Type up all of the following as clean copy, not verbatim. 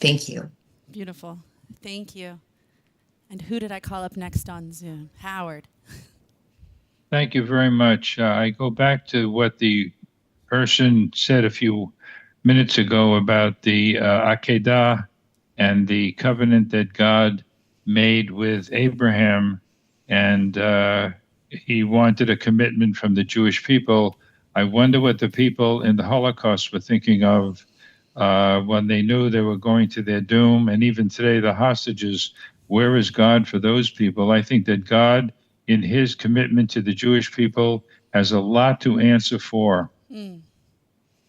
Thank you. Beautiful. Thank you. And who did I call up next on Zoom? Howard. Thank you very much. I go back to what the person said a few minutes ago about the Akedah and the covenant that God made with Abraham, and he wanted a commitment from the Jewish people. I wonder what the people in the Holocaust were thinking of when they knew they were going to their doom, and even today, the hostages. Where is God for those people? I think that God, in his commitment to the Jewish people, has a lot to answer for. Mm.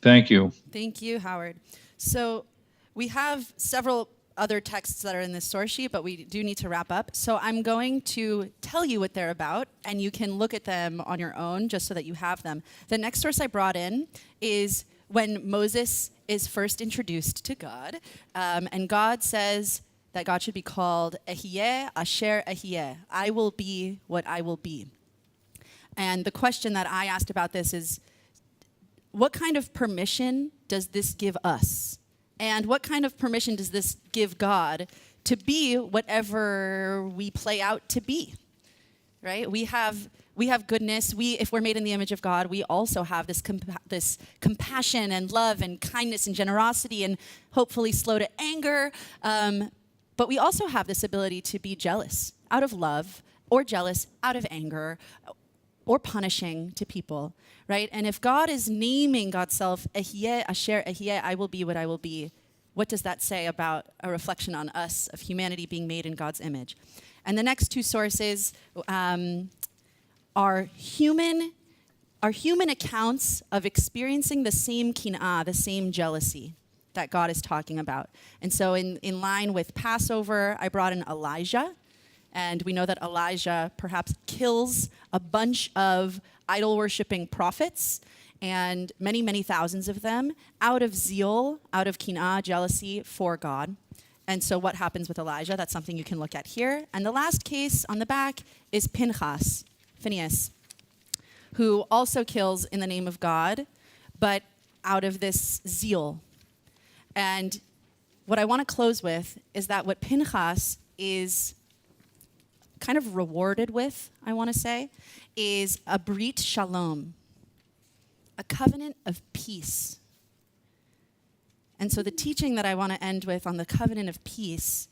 Thank you. Thank you, Howard. So we have several other texts that are in this source sheet, but we do need to wrap up. So I'm going to tell you what they're about, and you can look at them on your own just so that you have them. The next source I brought in is when Moses is first introduced to God, and God says that God should be called Ehyeh Asher Ehyeh. I will be what I will be. And the question that I asked about this is, what kind of permission does this give us? And what kind of permission does this give God to be whatever we play out to be? Right? We have goodness. If we're made in the image of God, we also have this compassion and love and kindness and generosity and hopefully slow to anger. But we also have this ability to be jealous out of love, or jealous out of anger, or punishing to people, right? And if God is naming God's self, Ehyeh Asher Ehyeh, I will be what I will be, what does that say about a reflection on us of humanity being made in God's image? And the next two sources are human accounts of experiencing the same kin'ah, the same jealousy that God is talking about. And so in line with Passover, I brought in Elijah. And we know that Elijah perhaps kills a bunch of idol-worshiping prophets, and many, many thousands of them, out of zeal, out of kin'ah, jealousy for God. And so what happens with Elijah? That's something you can look at here. And the last case on the back is Phinehas, who also kills in the name of God, but out of this zeal. And what I want to close with is that what Phinehas is kind of rewarded with, I want to say, is a brit shalom, a covenant of peace. And so the teaching that I want to end with on the covenant of peace,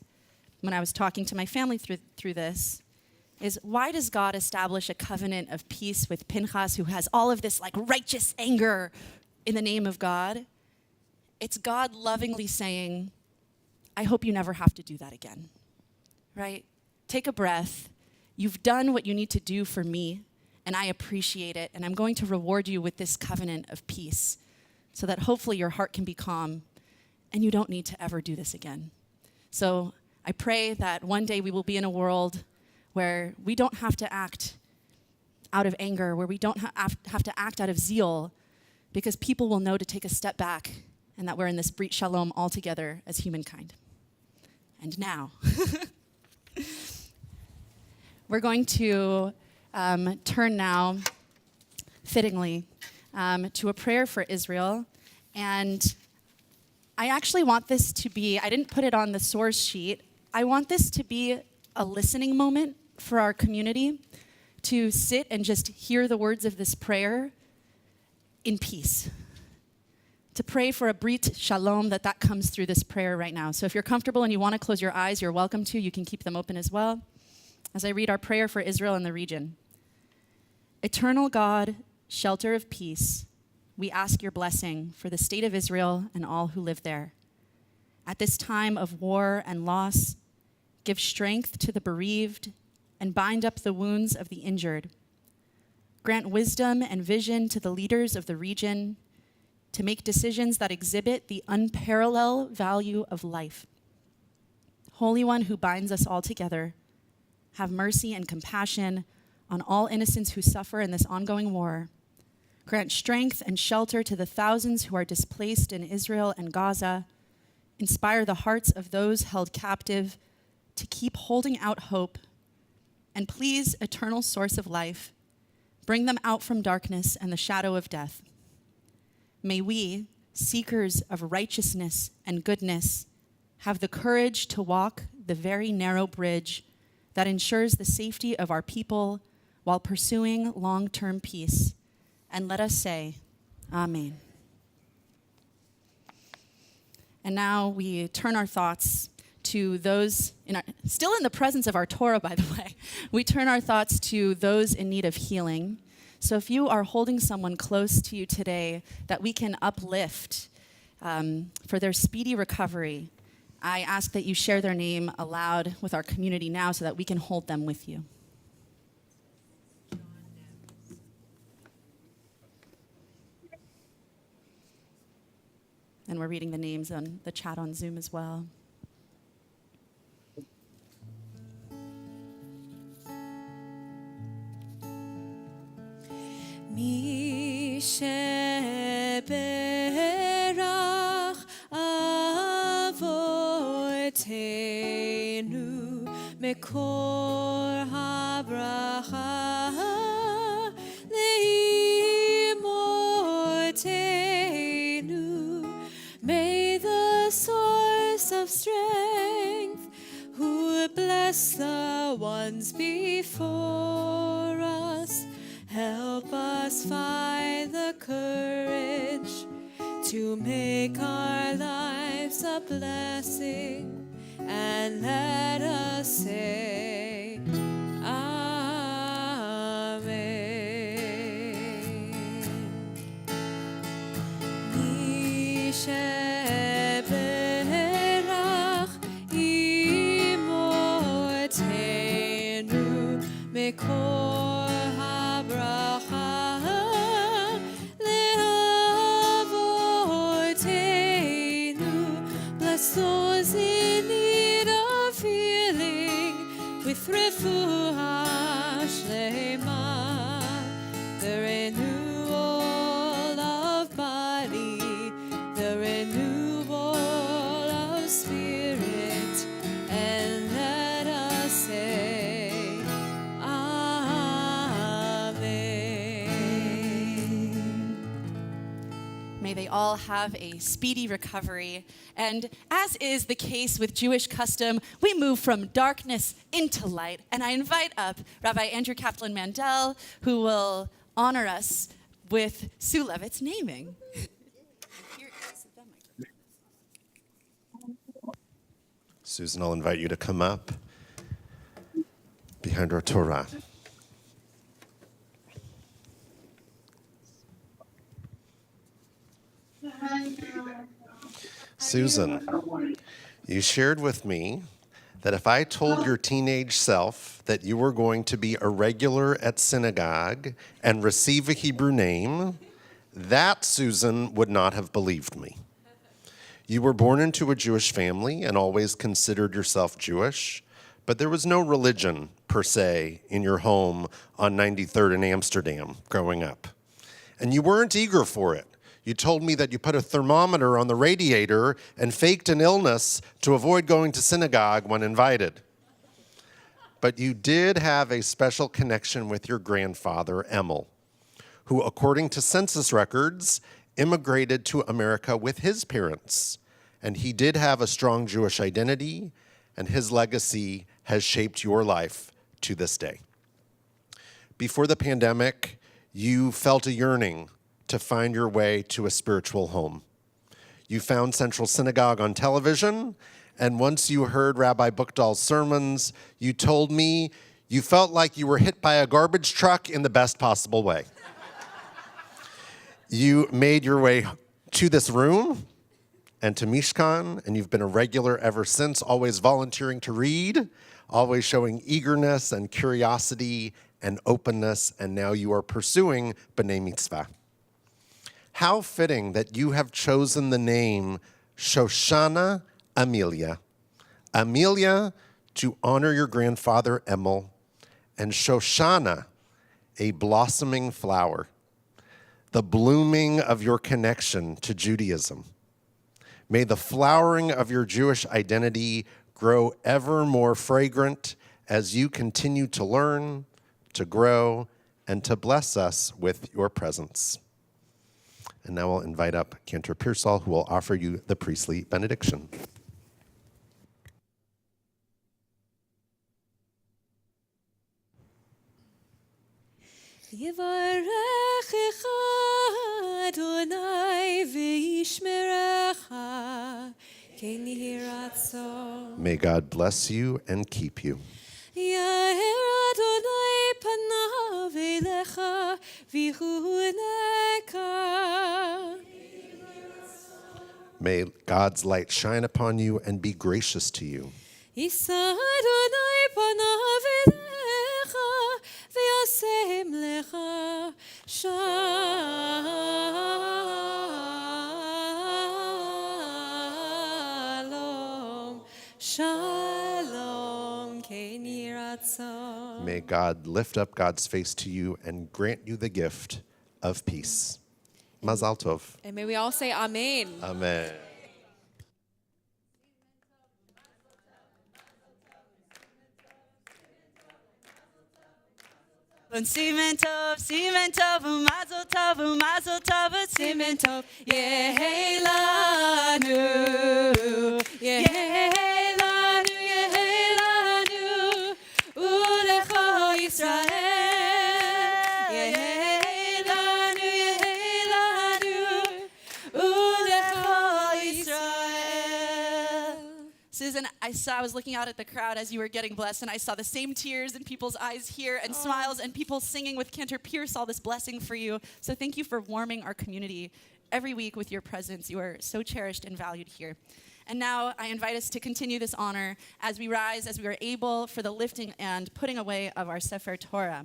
when I was talking to my family through this, is why does God establish a covenant of peace with Phinehas, who has all of this like righteous anger in the name of God? It's God lovingly saying, I hope you never have to do that again, right? Take a breath. You've done what you need to do for me, and I appreciate it, and I'm going to reward you with this covenant of peace so that hopefully your heart can be calm and you don't need to ever do this again. So I pray that one day we will be in a world where we don't have to act out of anger, where we don't have to act out of zeal, because people will know to take a step back and that we're in this Brit Shalom all together as humankind. And now, we're going to turn now, fittingly, to a prayer for Israel. And I actually want this to be, I didn't put it on the source sheet, I want this to be a listening moment for our community to sit and just hear the words of this prayer in peace. To pray for a brit shalom, that comes through this prayer right now. So if you're comfortable and you want to close your eyes, you're welcome to. You can keep them open as well. As I read our prayer for Israel and the region. Eternal God, shelter of peace, we ask your blessing for the state of Israel and all who live there. At this time of war and loss, give strength to the bereaved and bind up the wounds of the injured. Grant wisdom and vision to the leaders of the region to make decisions that exhibit the unparalleled value of life. Holy One who binds us all together, have mercy and compassion on all innocents who suffer in this ongoing war. Grant strength and shelter to the thousands who are displaced in Israel and Gaza. Inspire the hearts of those held captive to keep holding out hope. And please, eternal source of life, bring them out from darkness and the shadow of death. May we, seekers of righteousness and goodness, have the courage to walk the very narrow bridge that ensures the safety of our people while pursuing long-term peace. And let us say, Amen. And now we turn our thoughts to those, still in the presence of our Torah, by the way, we turn our thoughts to those in need of healing. So if you are holding someone close to you today that we can uplift for their speedy recovery, I ask that you share their name aloud with our community now so that we can hold them with you. And we're reading the names on the chat on Zoom as well. Mi sheberach avotenu mekor habracha leimotenu. May the source of strength, who bless the ones before us, help us find the courage to make our lives a blessing, and let us say, Amen. Mi sheberach imotenu mekor those in need of healing with refuah shlema, the renewal of body, the renewal of spirit, and let us say, Amen. May they all have a speedy recovery. And as is the case with Jewish custom, we move from darkness into light. And I invite up Rabbi Andrew Kaplan-Mandel, who will honor us with Sue Levitt's naming. Susan, I'll invite you to come up behind our Torah. Susan, you shared with me that if I told your teenage self that you were going to be a regular at synagogue and receive a Hebrew name, that Susan would not have believed me. You were born into a Jewish family and always considered yourself Jewish, but there was no religion, per se, in your home on 93rd in Amsterdam growing up. And you weren't eager for it. You told me that you put a thermometer on the radiator and faked an illness to avoid going to synagogue when invited. But you did have a special connection with your grandfather, Emil, who, according to census records, immigrated to America with his parents. And he did have a strong Jewish identity, and his legacy has shaped your life to this day. Before the pandemic, you felt a yearning to find your way to a spiritual home. You found Central Synagogue on television, and once you heard Rabbi Buchdahl's sermons, you told me you felt like you were hit by a garbage truck in the best possible way. You made your way to this room and to Mishkan, and you've been a regular ever since, always volunteering to read, always showing eagerness and curiosity and openness, and now you are pursuing B'nai Mitzvah. How fitting that you have chosen the name Shoshana Amelia. Amelia, to honor your grandfather Emil, and Shoshana, a blossoming flower, the blooming of your connection to Judaism. May the flowering of your Jewish identity grow ever more fragrant as you continue to learn, to grow, and to bless us with your presence. And now I'll invite up Cantor Pearsall, who will offer you the priestly benediction. יברכך אדוני וישמרך, כן יהי רצון. May God bless you and keep you. יאר אדוני פניו אליך ויחונקה. May God's light shine upon you and be gracious to you. יישא אדוני פניו אליך וישם לך שלום, שלום, כן יהי רצון. May God lift up God's face to you and grant you the gift of peace. Mazal tov. And may we all say Amen. Amen. Simen tov, umazel tov, simen tov, Yehelanu, Yehelanu, Yehelanu, Ulecho Yisrael. Yehelanu, Yehelanu, Ulecho Yisrael. Susan, I was looking out at the crowd as you were getting blessed, and I saw the same tears in people's eyes here and smiles and people singing with Cantor Pierce all this blessing for you. So thank you for warming our community every week with your presence. You are so cherished and valued here. And now I invite us to continue this honor as we rise, as we are able, for the lifting and putting away of our Sefer Torah.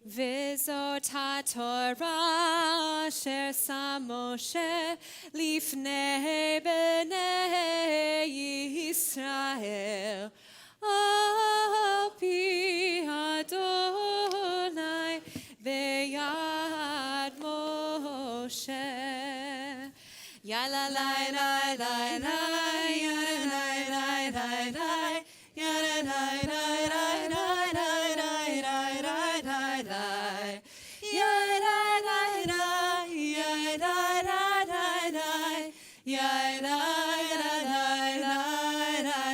וזאת התורה אשר שם משה לפני בני ישראל על פי אדוני ביד משה. יאללה לי לי לי לי יאללה לי לי לי יאללה לי לי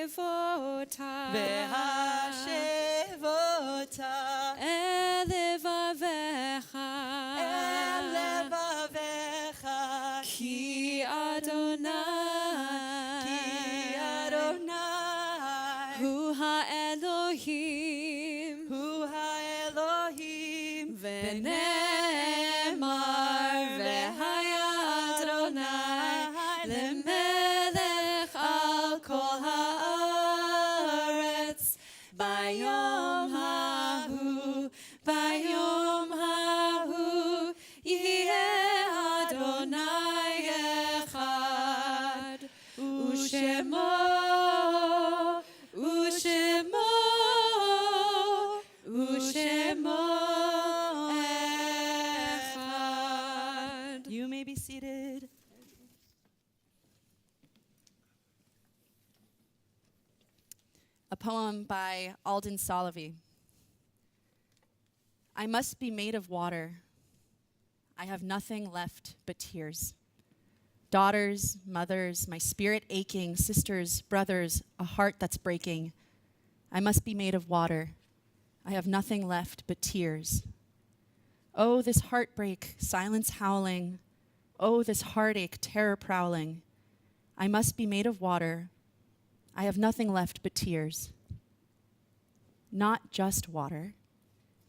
והשבותה אל לבביך כי אדוני הוא האלוהים ונאמר והיה אדוני למלך על כל הארץ ביום ההוא יהיה אדוני אחד ושמו אחד. You may be seated. A poem by Alden Solovey. I must be made of water. I have nothing left but tears. Daughters, mothers, my spirit aching, sisters, brothers, a heart that's breaking. I must be made of water. I have nothing left but tears. Oh, this heartbreak, silence howling. Oh, this heartache, terror prowling. I must be made of water. I have nothing left but tears. Not just water.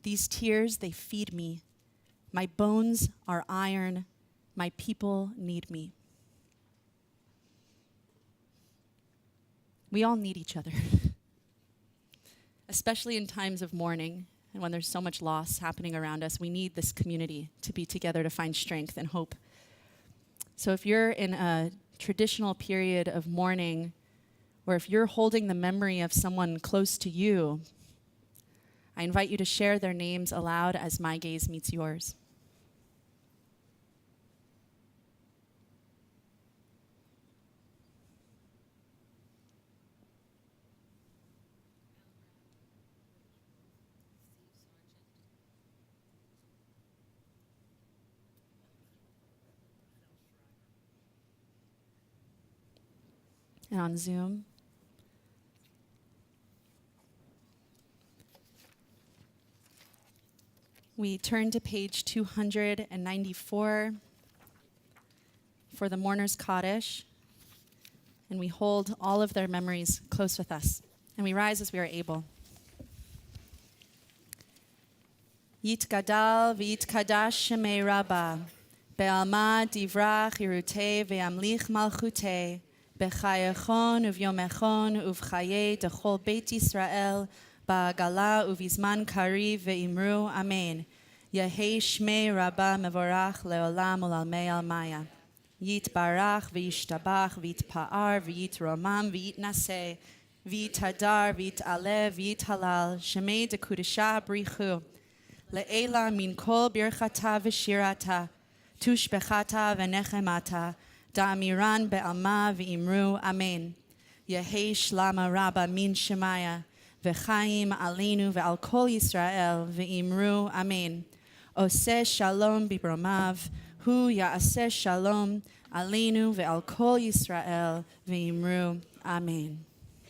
These tears, they feed me. My bones are iron. My people need me. We all need each other, especially in times of mourning and when there's so much loss happening around us. We need this community to be together to find strength and hope. So if you're in a traditional period of mourning, or if you're holding the memory of someone close to you, I invite you to share their names aloud as my gaze meets yours. And on Zoom, We turn to page 294 for the mourner's Kaddish, and we hold all of their memories close with us. And we rise as we are able. Yitgadal v'yitkadash shemei Rabbah, be'alma divrach yirutei ve'amlich malchutei, b'chayechon uv'yomechon uv'chayei dechol Beit Yisrael, ba'agala uv'izman kariv ve'imru, Amen. Yehei shmei Rabbah mevorach le'olam u'lalmei almaya. Yitbarach v'yishtabach v'yitpa'ar v'yitromam v'yitnaseh v'yitadar v'yit'aleh v'yithalal shemei dekudesha brichu le'ela min kol birchata v'shirata tushbechata v'nechemata da'amiran be'alma v'imru, Amen. Yehei shlama Rabbah min shemaya v'chaim aleinu ve'al kol Yisrael v'imru, Amen. Oseh shalom bibromav hu ya'aseh shalom aleinu ve'al kol Yisrael v'imru, Amen.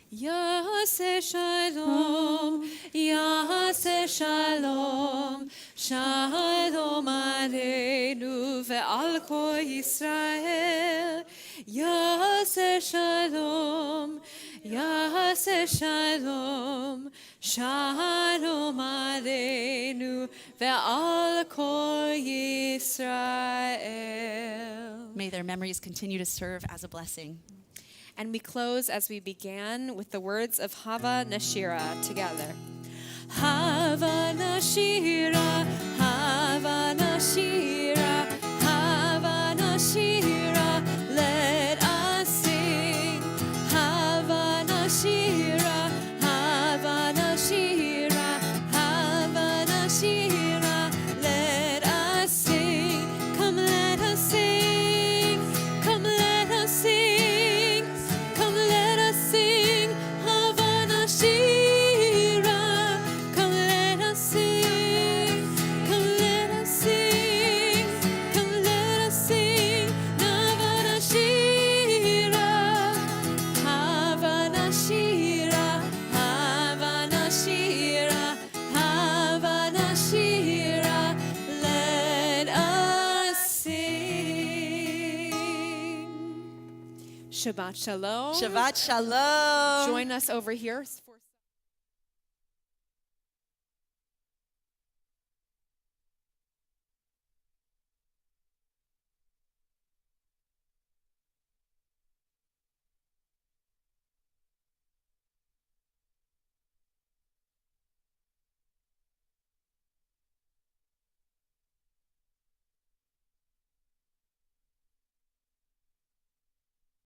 Yaseh shalom, Yaseh shalom, shalom aleinu ve'al kol Yisrael. Yaseh shalom, Yaseh shalom, shalom aleinu ve'al kol Yisrael. May their memories continue to serve as a blessing. And we close as we began with the words of Hava Nashira together. Hava Nashira, Hava Nashira, Hava Nashira, let us sing. Hava Nashira, Hava Nashira, Hava Nashira, let us sing. Come let us sing, come let us sing, come let us sing. Hava Nashira, come let us sing, come let us sing, come let us sing. Hava Nashira, Hava Nashira, Hava Nashira, Hava Nashira, let us sing. Shabbat Shalom. Shabbat Shalom. Join us over here for